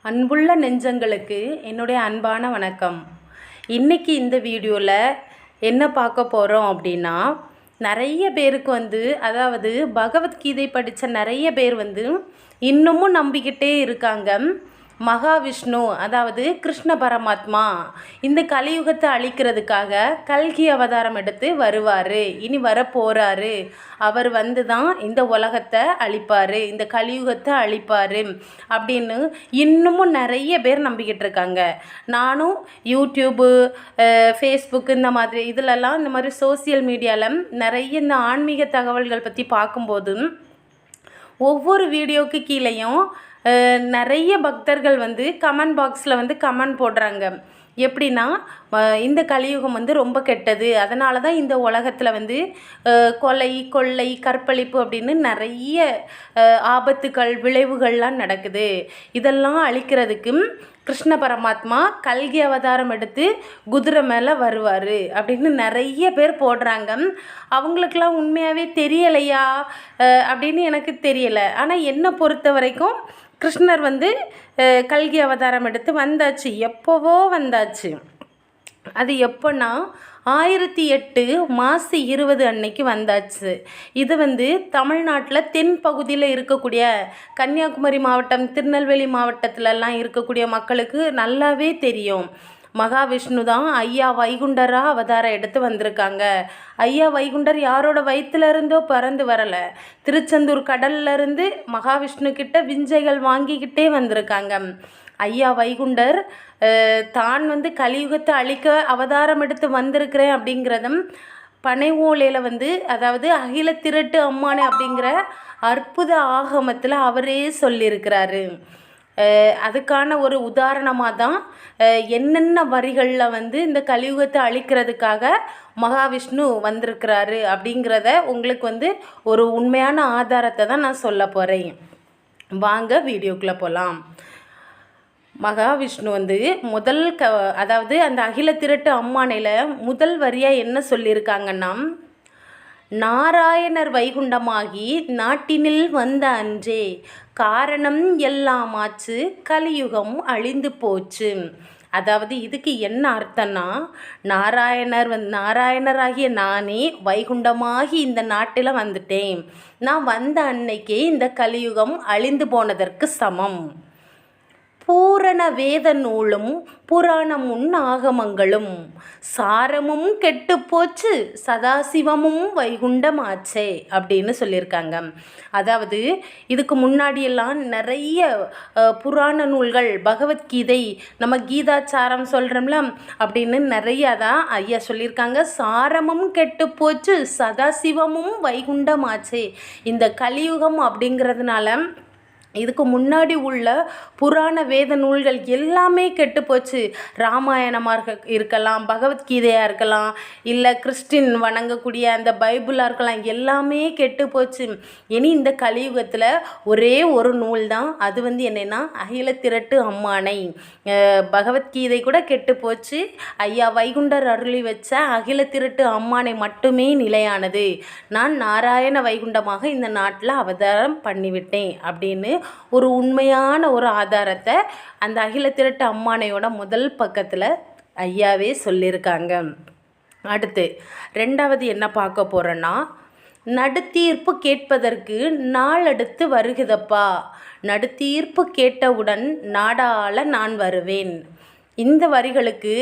அன்புள்ள நெஞ்சங்களுக்கு என்னுடைய அன்பான வணக்கம். இன்றைக்கி இந்த வீடியோவில் என்ன பார்க்க போகிறோம் அப்படின்னா, நிறைய பேருக்கு அதாவது பகவத்கீதை படித்த நிறைய பேர் இன்னமும் நம்பிக்கிட்டே இருக்காங்க. மகாவிஷ்ணு அதாவது கிருஷ்ண பரமாத்மா இந்த கலியுகத்தை அழிக்கிறதுக்காக கல்கி அவதாரம் எடுத்து வருவார், இனி வரப்போகிறாரு. அவர் தான் இந்த உலகத்தை அழிப்பார், இந்த கலியுகத்தை அழிப்பார் அப்படின்னு இன்னமும் நிறைய பேர் நம்பிக்கிட்டு இருக்காங்க. நானும் யூடியூப்பு, ஃபேஸ்புக்கு இந்த மாதிரி இதிலெல்லாம் இந்த மாதிரி சோசியல் மீடியாவில் நிறைய இந்த ஆன்மீக தகவல்கள் பற்றி பார்க்கும்போது ஒவ்வொரு வீடியோவுக்கு கீழேயும் நிறைய பக்தர்கள் கமெண்ட் பாக்ஸில் கமெண்ட் போடுறாங்க. எப்படின்னா, இந்த கலியுகம் ரொம்ப கெட்டது, அதனால தான் இந்த உலகத்தில் கொலை, கொள்ளை, கற்பழிப்பு அப்படின்னு நிறைய ஆபத்துக்கள், விளைவுகள்லாம் நடக்குது. இதெல்லாம் அழிக்கிறதுக்கு கிருஷ்ண பரமாத்மா கல்கி அவதாரம் எடுத்து குதிரை மேலே வருவார் அப்படின்னு நிறைய பேர் போடுறாங்க. அவங்களுக்கெல்லாம் உண்மையாகவே தெரியலையா அப்படின்னு எனக்கு தெரியலை. ஆனால் என்னை பொறுத்த வரைக்கும் கிருஷ்ணர் கல்கி அவதாரம் எடுத்து வந்தாச்சு, எப்போவோ வந்தாச்சு. அது எப்போன்னா 1008 மாசி 20 அன்னைக்கு வந்தாச்சு. இது தமிழ்நாட்டில் தென் பகுதியில் இருக்கக்கூடிய கன்னியாகுமரி மாவட்டம், திருநெல்வேலி மாவட்டத்திலலாம் இருக்கக்கூடிய மக்களுக்கு நல்லாவே தெரியும். மகாவிஷ்ணு தான் ஐயா வைகுண்டராக அவதாரம் எடுத்து வந்திருக்காங்க. ஐயா வைகுண்டர் யாரோட வயிற்றுலேருந்தோ பறந்து வரலை, திருச்செந்தூர் கடல்லேருந்து மகாவிஷ்ணு கிட்ட விஞ்சைகள் வாங்கிக்கிட்டே வந்திருக்காங்க. ஐயா வைகுண்டர் தான் கலியுகத்தை அழிக்க அவதாரம் எடுத்து வந்திருக்கிறேன் அப்படிங்கிறதும் பனை ஓலையில் அதாவது அகில திரட்டு அம்மானே அப்படிங்கிற அற்புத ஆகமத்தில் அவரே சொல்லியிருக்கிறாரு. அதுக்கான ஒரு உதாரணமாக தான் என்னென்ன வரிகளில் இந்த கலியுகத்தை அழிக்கிறதுக்காக மகாவிஷ்ணு வந்திருக்கிறாரு அப்படிங்கிறத உங்களுக்கு ஒரு உண்மையான ஆதாரத்தை தான் நான் சொல்ல போகிறேன். வாங்க வீடியோக்குள்ளே போகலாம். மகாவிஷ்ணு முதல் அதாவது அந்த அகில திரட்டு அம்மானையில் முதல் வரியாக என்ன சொல்லியிருக்காங்கன்னா, நாராயணர் வைகுண்டமாகி நாட்டினில் வந்த அன்றே காரணம் எல்லாமாச்சு கலியுகம் அழிந்து போச்சு. அதாவது இதுக்கு என்ன அர்த்தம்னா, நாராயணராகிய நானே வைகுண்டமாகி இந்த நாட்டில் வந்துட்டேன். நான் வந்த அன்னைக்கே இந்த கலியுகம் அழிந்து போனதற்கு சமம். பூரண வேத நூலும் புராணமும் ஆகமங்களும் சாரமும் கெட்டு போச்சு, சதாசிவமும் வைகுண்டமாச்சே அப்படின்னு சொல்லியிருக்காங்க. அதாவது இதுக்கு முன்னாடியெல்லாம் நிறைய புராண நூல்கள், பகவத்கீதை, நம்ம கீதாச்சாரம் சொல்கிறோம்ல அப்படின்னு நிறைய தான் ஐயா சொல்லியிருக்காங்க. சாரமும் கெட்டு போச்சு, சதாசிவமும் வைகுண்டமாச்சே. இந்த கலியுகம் அப்படிங்கிறதுனால இதுக்கு முன்னாடி உள்ள புராண வேத நூல்கள் எல்லாமே கெட்டு போச்சு. ராமாயணமாக இருக்கலாம், பகவத்கீதையாக இருக்கலாம், இல்லை கிறிஸ்டின் வணங்கக்கூடிய அந்த பைபிளாக இருக்கலாம், எல்லாமே கெட்டு போச்சு. இனி இந்த கலியுகத்தில் ஒரே ஒரு நூல் தான், அது என்னென்னா அகில திரட்டு அம்மானை. பகவத்கீதை கூட கெட்டு போச்சு, ஐயா வைகுண்டர் அருளி வச்ச அகில திரட்டு அம்மானை மட்டுமே நிலையானது. நான் நாராயண வைகுண்டமாக இந்த நாட்டில் அவதாரம் பண்ணிவிட்டேன் அப்படின்னு ஒரு உண்மையான ஒரு ஆதாரத்தை அந்த அகில திரட்டு அம்மானையோட முதல் பக்கத்தில் ஐயாவே சொல்லியிருக்காங்க. அடுத்து ரெண்டாவது என்ன பார்க்க போகிறோன்னா, நடுத்தீர்ப்பு கேட்பதற்கு நாளடுத்து வருகுதப்பா, நடுத்தீர்ப்பு கேட்டவுடன் நாடாள நான் வருவேன். இந்த வரிகளுக்கு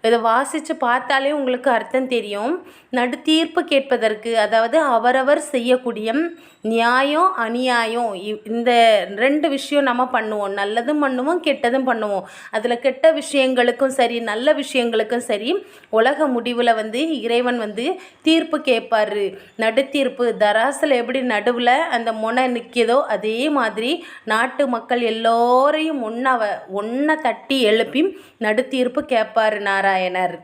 இதை வாசித்து பார்த்தாலே உங்களுக்கு அர்த்தம் தெரியும். நடுத்தீர்ப்பு கேட்பதற்கு அதாவது அவரவர் செய்யக்கூடிய நியாயம் அநியாயம் இந்த ரெண்டு விஷயம் நம்ம பண்ணுவோம். நல்லதும் பண்ணுவோம், கெட்டதும் பண்ணுவோம். அதில் கெட்ட விஷயங்களுக்கும் சரி, நல்ல விஷயங்களுக்கும் சரி, உலக முடிவில் இறைவன் தீர்ப்பு கேட்பார். நடுத்தீர்ப்பு தராசில் எப்படி நடுவில் அந்த முனை நிற்கிதோ அதே மாதிரி நாட்டு மக்கள் எல்லோரையும் ஒன்றை தட்டி எழுப்பி நடுத்தீர்ப்பு கேட்பார் நாராயணர்.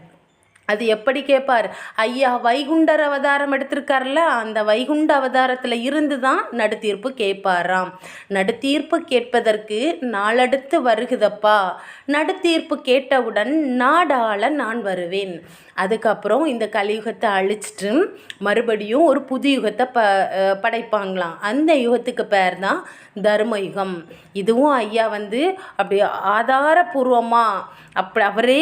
அது எப்படி கேட்பார்? ஐயா வைகுண்டர் அவதாரம் எடுத்திருக்கார்ல, அந்த வைகுண்ட அவதாரத்தில் இருந்து தான் நடுத்தீர்ப்பு கேட்பாராம். நடுத்தீர்ப்பு கேட்பதற்கு நாளடுத்து வருகுதப்பா, நடுத்தீர்ப்பு கேட்டவுடன் நாடாள நான் வருவேன். அதுக்கப்புறம் இந்த கலியுகத்தை அழிச்சிட்டு மறுபடியும் ஒரு புது யுகத்தை படைப்பாங்களாம். அந்த யுகத்துக்கு பேர் தான் தர்மயுகம். இதுவும் ஐயா அப்படி ஆதாரபூர்வமாக அவரே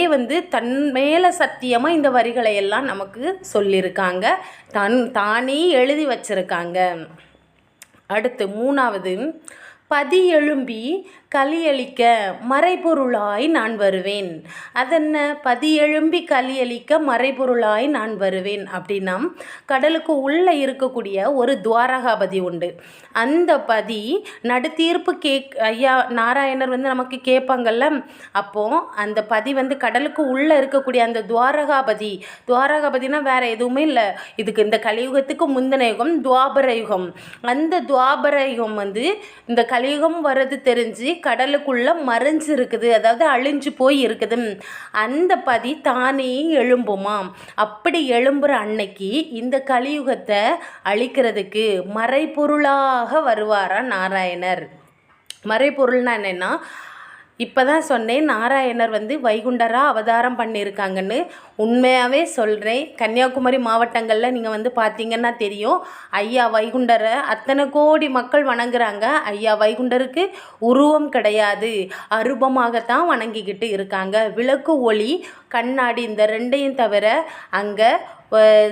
தன் மேலே சத்தியமாக இந்த வரிகளை எல்லாம் நமக்கு சொல்லியிருக்காங்க, தானே எழுதி வச்சிருக்காங்க. அடுத்து 3வது, பதி எழும்பி கலியளிக்க மறைபொருளாய் நான் வருவேன். அதென்ன பதி எழும்பி கலியளிக்க மறைபொருளாய் நான் வருவேன் அப்படின்னா, கடலுக்கு உள்ளே இருக்கக்கூடிய ஒரு துவாரகாபதி உண்டு. அந்த பதி நடுத்தீர்ப்பு ஐயா நாராயணர் நமக்கு கேட்பாங்கல்ல, அப்போது அந்த பதி கடலுக்கு உள்ளே இருக்கக்கூடிய அந்த துவாரகாபதினா வேறு எதுவுமே இல்லை. இதுக்கு இந்த கலியுகத்துக்கு முந்தின யுகம் துவாபர யுகம். அந்த துவாபர யுகம் இந்த கலியுகம் வர்றது தெரிஞ்சு கடலுக்குள்ள மறைஞ்சு இருக்குது, அதாவது அழிஞ்சு போய் இருக்குது. அந்த பதி தானே எழும்புமாம். அப்படி எழும்புற அன்னைக்கு இந்த கலியுகத்தை அழிக்கிறதுக்கு மறைபொருளாக வருவாரா நாராயணர். மறைபொருள்னா என்னென்னா, இப்போ தான் சொன்னேன் நாராயணர் வைகுண்டராக அவதாரம் பண்ணியிருக்காங்கன்னு. உண்மையாகவே சொல்கிறேன், கன்னியாகுமரி மாவட்டங்களில் நீங்கள் பார்த்தீங்கன்னா தெரியும், ஐயா வைகுண்டரை அத்தனை கோடி மக்கள் வணங்குறாங்க. ஐயா வைகுண்டருக்கு உருவம் கிடையாது, அரூபமாகத்தான் வணங்கிக்கிட்டு இருக்காங்க. விளக்கு, ஒளி, கண்ணாடி இந்த ரெண்டையும் தவிர அங்கே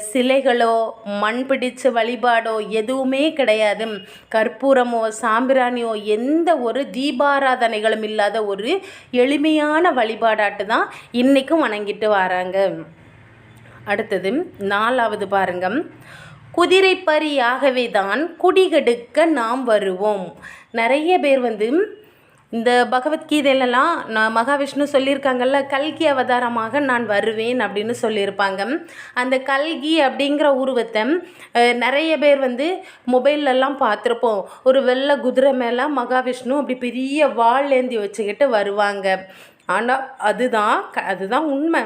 சிலைகளோ மண் பிடிச்ச வழிபாடோ எதுவுமே கிடையாது. கற்பூரமோ சாம்பிராணியோ எந்த ஒரு தீபாராதனைகளும் இல்லாத ஒரு எளிமையான வழிபாடாட்டு தான் இன்றைக்கும் வணங்கிட்டு வராங்க. அடுத்தது 4வது பாருங்க, குதிரைப்பரியாகவே தான் குடிகெடுக்க நாம் வருவோம். நிறைய பேர் இந்த பகவத்கீதையிலலாம் மகாவிஷ்ணு சொல்லியிருக்காங்கல்ல, கல்கி அவதாரமாக நான் வருவேன் அப்படின்னு சொல்லியிருப்பாங்க. அந்த கல்கி அப்படிங்கிற உருவத்தை நிறைய பேர் மொபைல்லலாம் பார்த்துருப்போம். ஒரு வெள்ளை குதிரை மேலே மகாவிஷ்ணு அப்படி பெரிய வாள் ஏந்தி வச்சுக்கிட்டு வருவாங்க. ஆனால் அதுதான் உண்மை.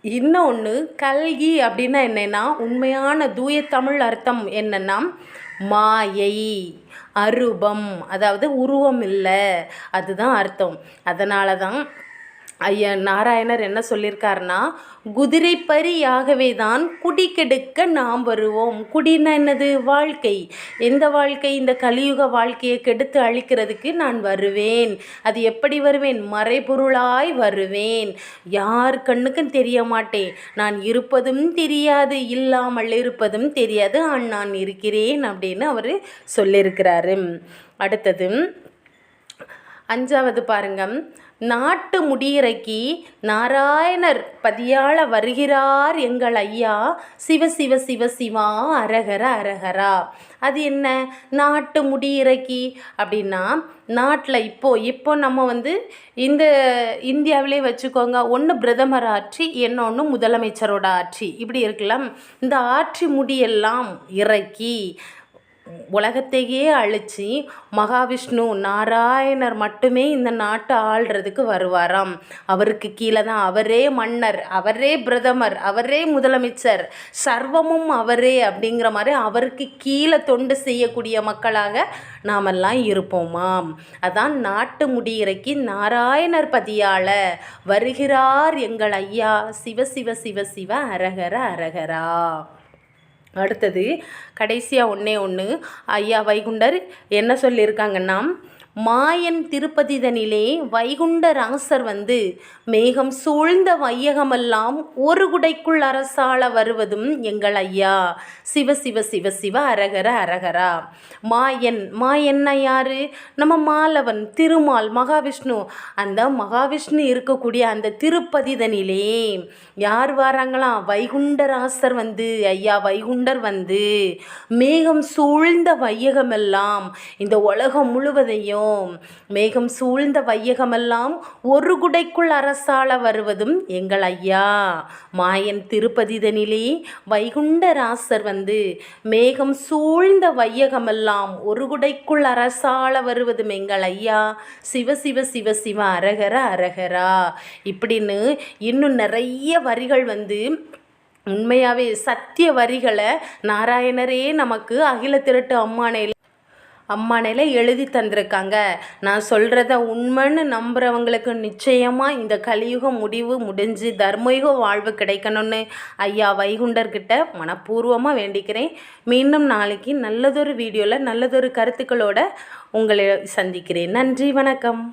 இன்னொன்று, கல்கி அப்படின்னா என்னென்னா, உண்மையான தூய தமிழ் அர்த்தம் என்னென்னா மாயை, அரூபம், அதாவது உருவம் இல்லை, அதுதான் அர்த்தம். அதனால தான் ஐயா நாராயணர் என்ன சொல்லியிருக்காருன்னா, குதிரைப்பரியாகவே தான் குடி கெடுக்க நாம் வருவோம். குடின்னா என்னது? வாழ்க்கை. எந்த வாழ்க்கை? இந்த கலியுக வாழ்க்கையை கெடுத்து அழிக்கிறதுக்கு நான் வருவேன். அது எப்படி வருவேன்? மறைபொருளாய் வருவேன். யார் கண்ணுக்கும் தெரிய மாட்டேன். நான் இருப்பதும் தெரியாது, இல்லாமல் இருப்பதும் தெரியாது, நான் இருக்கிறேன் அப்படின்னு அவர் சொல்லியிருக்கிறாரு. அடுத்தது 5வது பாருங்க, நாட்டு முடியிறைக்கு நாராயணர் பதியாள வருகிறார் எங்கள் ஐயா, சிவ சிவ சிவ சிவா அரகர அரகரா. அது என்ன நாட்டு முடியிறைக்கு அப்படின்னா, நாட்டில் இப்போ நம்ம இந்த இந்தியாவிலே வச்சுக்கோங்க, ஒன்று பிரதமர் ஆட்சி, இன்னொன்று முதலமைச்சரோட ஆட்சி, இப்படி இருக்கலாம். இந்த ஆட்சி முடியெல்லாம் இறக்கி உலகத்தையே அழித்து மகாவிஷ்ணு நாராயணர் மட்டுமே இந்த நாட்டை ஆள்றதுக்கு வருவாராம். அவருக்கு கீழே தான் அவரே மன்னர், அவரே பிரதமர், அவரே முதலமைச்சர், சர்வமும் அவரே அப்படிங்கிற மாதிரி அவருக்கு கீழே தொண்டு செய்யக்கூடிய மக்களாக நாமெல்லாம் இருப்போமாம். அதான் நாட்டு முடியிறைக்கு நாராயணர் பதியாள வருகிறார் எங்கள் ஐயா, சிவ சிவ சிவ சிவ அரகர அரகரா. அடுத்தது கடைசியாக ஒன்று, ஐயா வைகுண்டர் என்ன சொல்லியிருக்காங்கன்னா, மாயன் திருப்பதிதனிலே வைகுண்டராசர் மேகம் சூழ்ந்த வையகமெல்லாம் ஒரு குடைக்குள் அரசாள வருவதும் எங்கள் ஐயா, சிவ சிவ சிவ சிவ அரகர அரகரா. மாயன்னா யாரு? நம்ம மாலவன், திருமால், மகாவிஷ்ணு. அந்த மகாவிஷ்ணு இருக்கக்கூடிய அந்த திருப்பதிதனிலே யார் வராங்களாம்? வைகுண்டராசர் ஐயா வைகுண்டர் மேகம் சூழ்ந்த வையகமெல்லாம், இந்த உலகம் முழுவதையும் கிடைக்கணும். மேகம் சூழ்ந்த வையகமெல்லாம் ஒரு குடைக்குள் அரசாள வருவதும் எங்கள் ஐயா. மாயன் திருப்பதிதனிலே வைகுண்டராசர் வந்து மேகம் சூழ்ந்த வையகமெல்லாம் ஒரு குடைக்குள் அரசாள வருவதும் எங்கள் ஐயா. சிவ சிவ சிவ சிவ அரகர அரகரா இப்படின்னு இன்னும் நிறைய வரிகள் வந்து உண்மையாகவே சத்திய வரிகளை நாராயணரே நமக்கு அகில திரட்டு அம்மானையில் எழுதி தந்திருக்காங்க. நான் சொல்கிறத உண்மைன்னு நம்புகிறவங்களுக்கு நிச்சயமாக இந்த கலியுக முடிவு முடிஞ்சு தர்மயுக வாழ்வு கிடைக்கணும்னு ஐயா வைகுண்டர்கிட்ட மனப்பூர்வமாக வேண்டிக்கிறேன். மீண்டும் நாளைக்கு நல்லதொரு வீடியோவில் நல்லதொரு கருத்துக்களோடு உங்களை சந்திக்கிறேன். நன்றி, வணக்கம்.